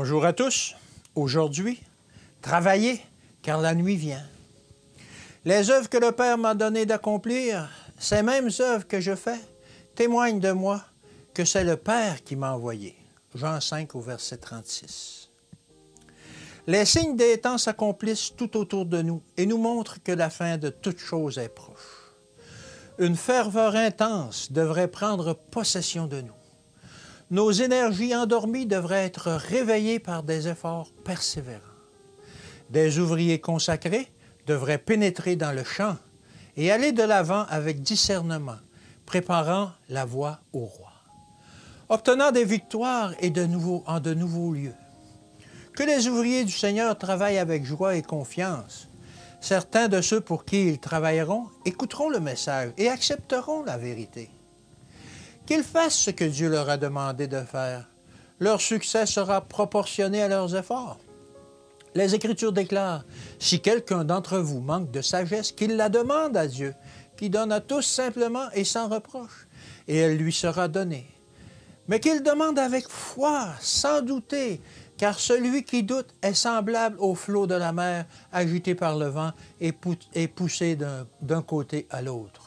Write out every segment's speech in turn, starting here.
Bonjour à tous. Aujourd'hui, travaillez, car la nuit vient. Les œuvres que le Père m'a donné d'accomplir, ces mêmes œuvres que je fais, témoignent de moi que c'est le Père qui m'a envoyé. Jean 5 au verset 36. Les signes des temps s'accomplissent tout autour de nous et nous montrent que la fin de toute chose est proche. Une ferveur intense devrait prendre possession de nous. Nos énergies endormies devraient être réveillées par des efforts persévérants. Des ouvriers consacrés devraient pénétrer dans le champ et aller de l'avant avec discernement, préparant la voie au roi, obtenant des victoires et en de nouveaux lieux. Que les ouvriers du Seigneur travaillent avec joie et confiance. Certains de ceux pour qui ils travailleront écouteront le message et accepteront la vérité. Qu'ils fassent ce que Dieu leur a demandé de faire. Leur succès sera proportionné à leurs efforts. Les Écritures déclarent, « Si quelqu'un d'entre vous manque de sagesse, qu'il la demande à Dieu, qui donne à tous simplement et sans reproche, et elle lui sera donnée. Mais qu'il demande avec foi, sans douter, car celui qui doute est semblable au flot de la mer, agité par le vent et poussé d'un côté à l'autre.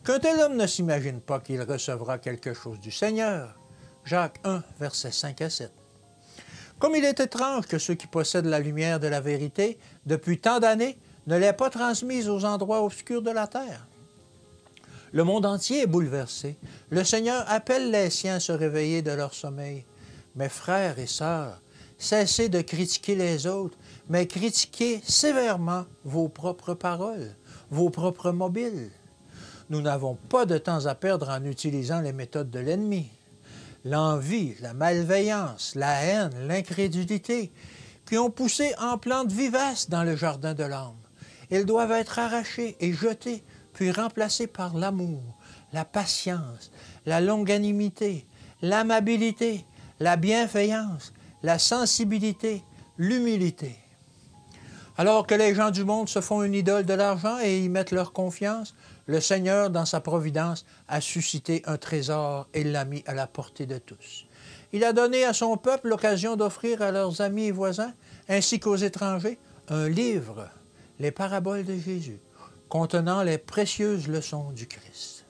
Qu'un tel homme ne s'imagine pas qu'il recevra quelque chose du Seigneur. » Jacques 1, versets 5 à 7. Comme il est étrange que ceux qui possèdent la lumière de la vérité, depuis tant d'années, ne l'aient pas transmise aux endroits obscurs de la terre. Le monde entier est bouleversé. Le Seigneur appelle les siens à se réveiller de leur sommeil. Mes frères et sœurs, cessez de critiquer les autres, mais critiquez sévèrement vos propres paroles, vos propres mobiles. Nous n'avons pas de temps à perdre en utilisant les méthodes de l'ennemi. L'envie, la malveillance, la haine, l'incrédulité, qui ont poussé en plantes vivaces dans le jardin de l'âme. Ils doivent être arrachés et jetés, puis remplacés par l'amour, la patience, la longanimité, l'amabilité, la bienveillance, la sensibilité, l'humilité. Alors que les gens du monde se font une idole de l'argent et y mettent leur confiance, le Seigneur, dans sa providence, a suscité un trésor et l'a mis à la portée de tous. Il a donné à son peuple l'occasion d'offrir à leurs amis et voisins, ainsi qu'aux étrangers, un livre, les paraboles de Jésus, contenant les précieuses leçons du Christ.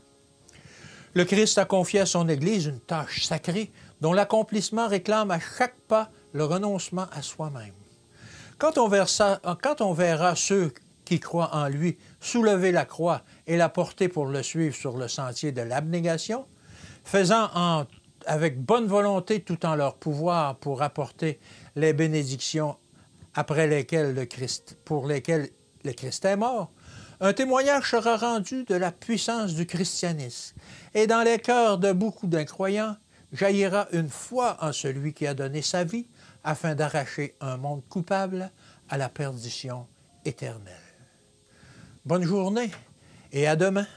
Le Christ a confié à son Église une tâche sacrée dont l'accomplissement réclame à chaque pas le renoncement à soi-même. Quand on verra ceux qui croient en lui soulever la croix et la porter pour le suivre sur le sentier de l'abnégation, faisant avec bonne volonté tout en leur pouvoir pour apporter les bénédictions pour lesquelles le Christ est mort, un témoignage sera rendu de la puissance du christianisme. Et dans les cœurs de beaucoup d'incroyants, jaillira une foi en celui qui a donné sa vie afin d'arracher un monde coupable à la perdition éternelle. Bonne journée et à demain.